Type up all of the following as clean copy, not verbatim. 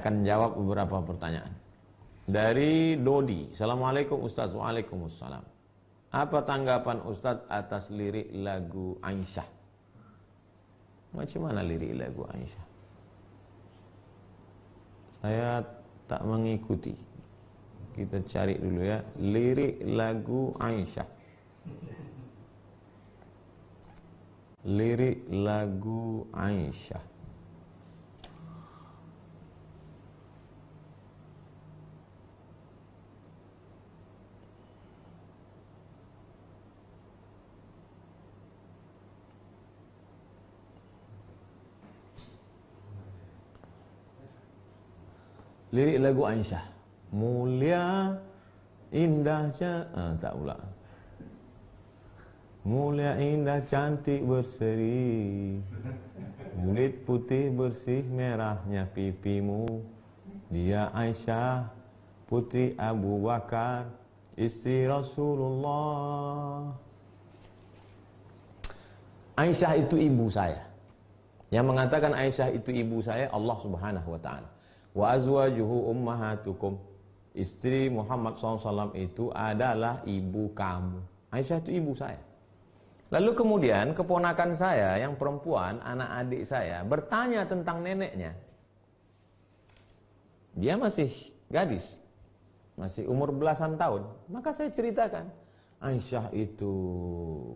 akan jawab beberapa pertanyaan. Dari Dodi, Assalamualaikum Ustaz. Waalaikumsalam. Apa tanggapan Ustaz atas lirik lagu Aisyah? Macam mana lirik lagu Aisyah? Saya tak mengikuti. Kita cari dulu ya, lirik lagu Aisyah. Lirik lagu Aisyah. Lirik lagu Aisyah. Mulia indahnya, tak pula. Mulia indah cantik berseri, kulit putih bersih merahnya pipimu. Dia Aisyah putri Abu Bakar, istri Rasulullah. Aisyah itu ibu saya. Yang mengatakan Aisyah itu ibu saya Allah Subhanahu wa taala. Wa azwajuhu ummahatukum. Istri Muhammad SAW itu adalah ibu kamu. Aisyah itu ibu saya. Lalu kemudian keponakan saya yang perempuan, anak adik saya, bertanya tentang neneknya. Dia masih gadis, masih umur belasan tahun. Maka saya ceritakan, Aisyah itu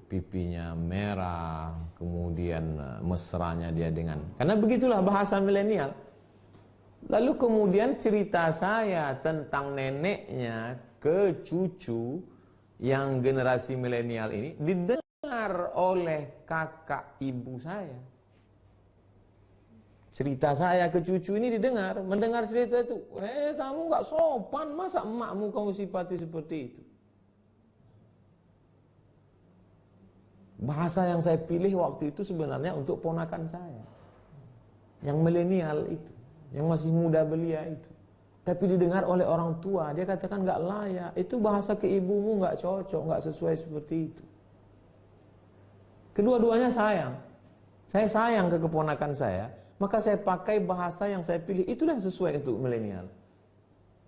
pipinya merah, kemudian mesranya dia dengan, karena begitulah bahasa milenial. Lalu kemudian cerita saya tentang neneknya ke cucu yang generasi milenial ini didengar oleh kakak ibu saya. Cerita saya ke cucu ini didengar, mendengar cerita itu, kamu gak sopan, masa emakmu kamu sifati seperti itu. Bahasa yang saya pilih waktu itu sebenarnya untuk ponakan saya, yang milenial itu, yang masih muda belia itu. Tapi didengar oleh orang tua, dia katakan gak layak, itu bahasa ke ibumu gak cocok, gak sesuai seperti itu. Kedua-duanya sayang. Saya sayang ke keponakan saya, maka saya pakai bahasa yang saya pilih, itulah yang sesuai untuk milenial.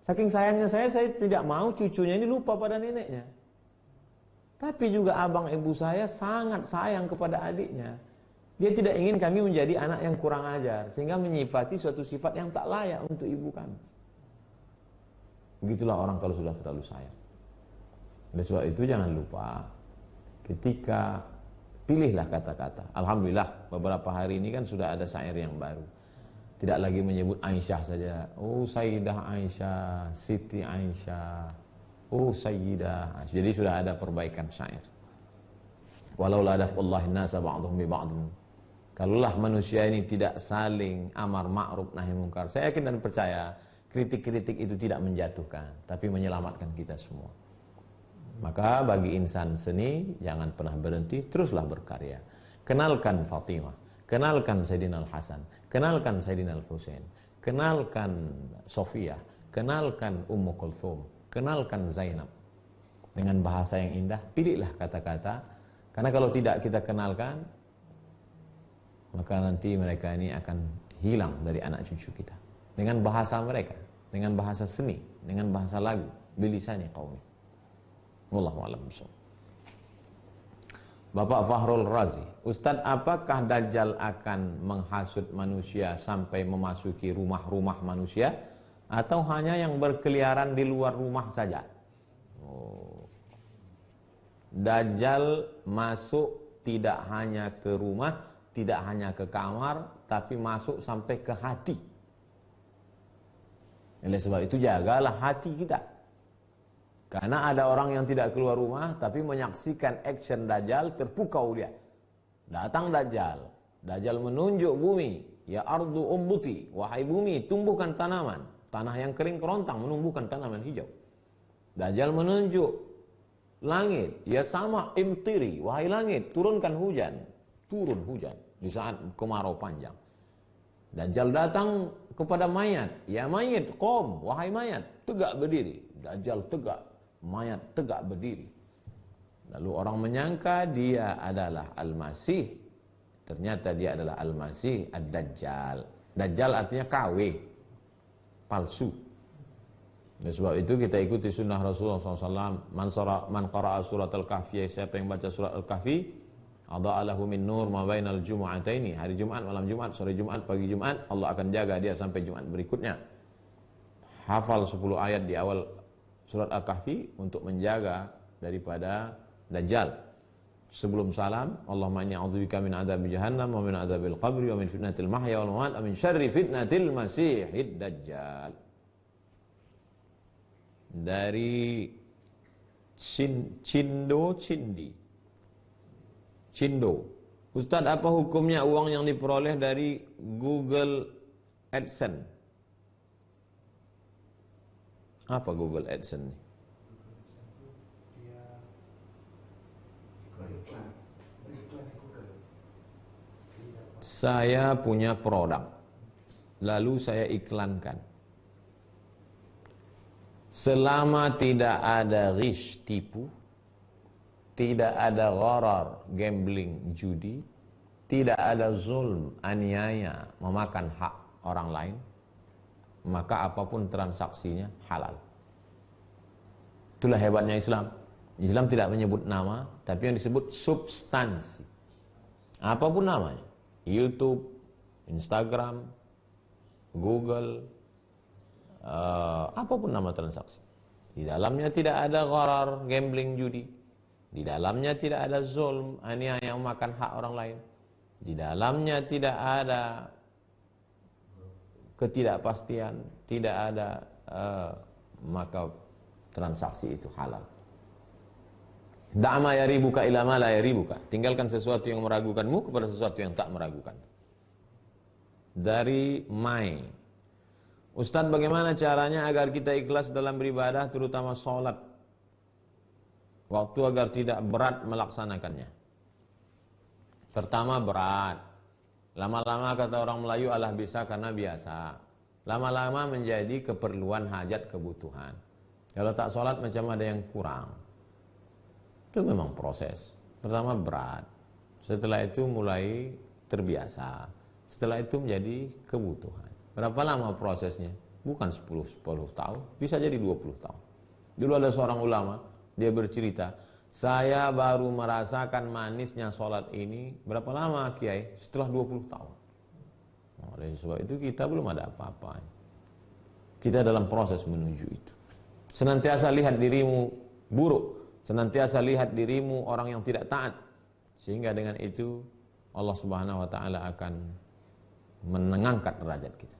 Saking sayangnya saya tidak mau cucunya ini lupa pada neneknya. Tapi juga abang ibu saya sangat sayang kepada adiknya. Dia tidak ingin kami menjadi anak yang kurang ajar, sehingga menyifati suatu sifat yang tak layak untuk ibu kami. Begitulah orang kalau sudah terlalu sayang. Oleh sebab itu jangan lupa, ketika pilihlah kata-kata. Alhamdulillah beberapa hari ini kan sudah ada syair yang baru. Tidak lagi menyebut Aisyah saja. Oh Sayyidah Aisyah, Siti Aisyah, oh Sayyidah Aisyah. Jadi sudah ada perbaikan syair. Walau la daf'ullahi nasa ba'dhum bi ba'dhin. Kalaulah manusia ini tidak saling amar ma'ruf nahi munkar, saya yakin dan percaya kritik-kritik itu tidak menjatuhkan, tapi menyelamatkan kita semua. Maka bagi insan seni, jangan pernah berhenti, teruslah berkarya. Kenalkan Fatimah, kenalkan Sayyidina Al-Hasan, kenalkan Sayyidina Al-Husain, kenalkan Sofia, kenalkan Ummu Kulthum, kenalkan Zainab. Dengan bahasa yang indah, pilihlah kata-kata, karena kalau tidak kita kenalkan, maka nanti mereka ini akan hilang dari anak cucu kita. Dengan bahasa mereka, dengan bahasa seni, dengan bahasa lagu, bilisani qaumi. Wallahu a'lam bishawab. Bapak Fahrul Razi, Ustadz, apakah Dajjal akan menghasut manusia sampai memasuki rumah-rumah manusia, atau hanya yang berkeliaran di luar rumah saja? Dajjal masuk tidak hanya ke rumah, tidak hanya ke kamar, tapi masuk sampai ke hati. Oleh sebab itu jagalah hati kita. Karena ada orang yang tidak keluar rumah, tapi menyaksikan action Dajjal, terpukau dia. Datang Dajjal. Dajjal menunjuk bumi. Ya ardu umbuti. Wahai bumi, tumbuhkan tanaman. Tanah yang kering kerontang menumbuhkan tanaman hijau. Dajjal menunjuk langit. Ya sama imtiri. Wahai langit, turunkan hujan. Turun hujan di saat kemarau panjang. Dajjal datang kepada mayat. Ya mayat, qom. Wahai mayat, tegak berdiri. Dajjal tegak. Mayat tegak berdiri. Lalu orang menyangka dia adalah Al-Masih. Ternyata dia adalah Al-Masih Ad-Dajjal. Dajjal artinya KW. palsu. Oleh sebab itu kita ikuti sunnah Rasulullah SAW. Man qara'a surat al-kahfi, siapa yang baca surat al-kahfi, adha'alahu min nur ma bainal jumu'ataini, hari Jumat, malam Jumat, sore Jumat, pagi Jumat, Allah akan jaga dia sampai Jumat berikutnya. Hafal 10 ayat di awal surat al-kahfi untuk menjaga daripada Dajjal. Sebelum salam, Allahumma inni a'udzubika min adzabi jahannam wa min adzabil qabri wa min fitnatil mahya wal mamat wa min syarri fitnatil masihid dajjal. Dari Cindo. Ustaz, apa hukumnya uang yang diperoleh dari Google AdSense? Apa Google AdSense ini? Saya punya produk, lalu saya iklankan. Selama tidak ada ghish, tipu, tidak ada gharar, gambling, judi, tidak ada zulm, aniaya, memakan hak orang lain, maka apapun transaksinya halal. Itulah hebatnya Islam. Islam tidak menyebut nama, tapi yang disebut substansi. Apapun namanya, YouTube, Instagram, Google, apapun nama transaksi. Di dalamnya tidak ada gharar, gambling, judi. Di dalamnya tidak ada zulm, aniaya yang makan hak orang lain. Di dalamnya tidak ada ketidakpastian, tidak ada, maka transaksi itu halal. Da'ma yaribuka ila ma la yaribuka. Tinggalkan sesuatu yang meragukanmu kepada sesuatu yang tak meragukan. Dari Mai. Ustadz, bagaimana caranya agar kita ikhlas dalam beribadah, terutama sholat waktu, agar tidak berat melaksanakannya? Pertama, berat. Lama-lama kata orang Melayu, alah bisa karena biasa. Lama-lama menjadi keperluan, hajat, kebutuhan. Kalau tak sholat macam ada yang kurang. Itu memang proses. Pertama berat. Setelah itu mulai terbiasa. Setelah itu menjadi kebutuhan. Berapa lama prosesnya? Bukan 10 tahun, bisa jadi 20 tahun. Dulu ada seorang ulama, dia bercerita, saya baru merasakan manisnya sholat ini, berapa lama Kiai? Setelah 20 tahun. Oleh sebab itu kita belum ada apa-apa. Kita dalam proses menuju itu. Senantiasa lihat dirimu buruk, senantiasa lihat dirimu orang yang tidak taat, sehingga dengan itu Allah Subhanahu wa taala akan mengangkat derajat kita.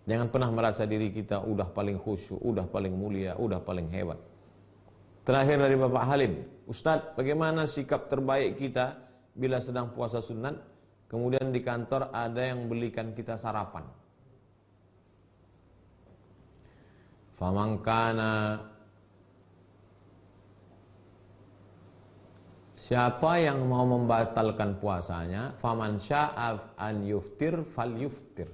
Jangan pernah merasa diri kita udah paling khusyuk, udah paling mulia, udah paling hebat. Terakhir dari Bapak Halim, Ustadz, bagaimana sikap terbaik kita bila sedang puasa sunat, kemudian di kantor ada yang belikan kita sarapan? Famangkana, siapa yang mau membatalkan puasanya, faman sya'af an yuftir fal yuftir.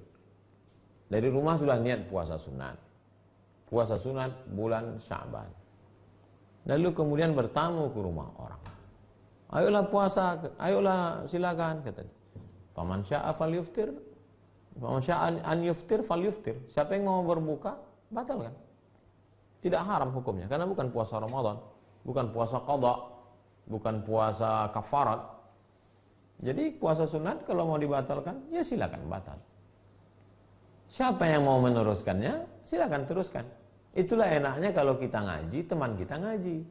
Dari rumah sudah niat puasa sunat. Puasa sunat bulan Sya'ban. Lalu kemudian bertamu ke rumah orang. Ayolah puasa, ayolah silakan, kata dia. Faman sya'af fal yuftir, faman sya'af an yuftir fal yuftir. Siapa yang mau berbuka, batalkan. Tidak haram hukumnya, karena bukan puasa Ramadan, bukan puasa qada, bukan puasa kafarat. Jadi puasa sunat kalau mau dibatalkan, ya silakan batal. Siapa yang mau meneruskannya, silakan teruskan. Itulah enaknya kalau kita ngaji, teman kita ngaji.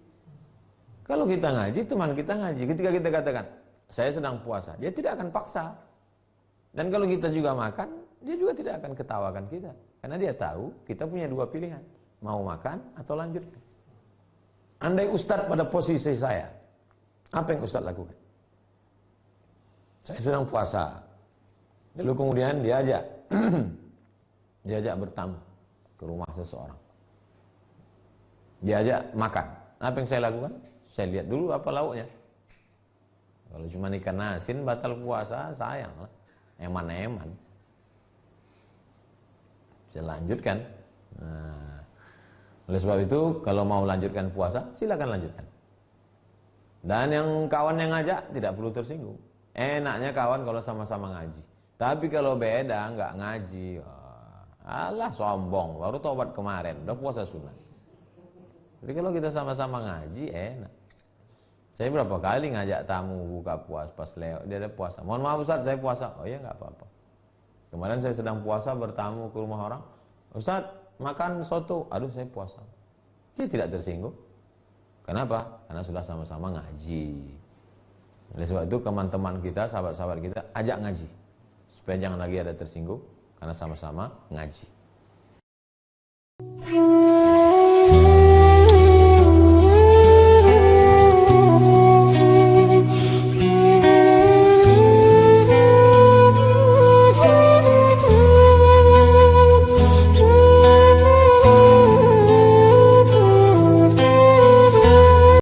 Kalau kita ngaji, teman kita ngaji. Ketika kita katakan, saya sedang puasa, dia tidak akan paksa. Dan kalau kita juga makan, dia juga tidak akan ketawakan kita. Karena dia tahu kita punya dua pilihan, mau makan atau lanjutkan. Andai Ustadz pada posisi saya, apa yang Ustadz lakukan? Saya sedang puasa. Lalu kemudian diajak bertamu ke rumah seseorang. Diajak makan. Apa yang saya lakukan? Saya lihat dulu apa lauknya. Kalau cuma ikan asin batal puasa, sayang lah. Eman-eman. Saya lanjutkan. Nah, oleh sebab itu kalau mau lanjutkan puasa, silakan lanjutkan. Dan yang kawan yang ngajak tidak perlu tersinggung. Enaknya kawan kalau sama-sama ngaji. Tapi kalau beda nggak ngaji, Alah sombong, baru tobat kemarin, udah puasa sunat. Jadi kalau kita sama-sama ngaji enak. Saya berapa kali ngajak tamu buka puasa pas lewat dia ada puasa. Mohon maaf Ustaz, saya puasa. Oh ya nggak apa-apa. Kemarin saya sedang puasa bertamu ke rumah orang. Ustaz, makan soto. Aduh saya puasa. Dia tidak tersinggung. Kenapa? Karena sudah sama-sama ngaji. Oleh sebab itu teman-teman kita, sahabat-sahabat kita ajak ngaji. Supaya jangan lagi ada tersinggung karena sama-sama ngaji.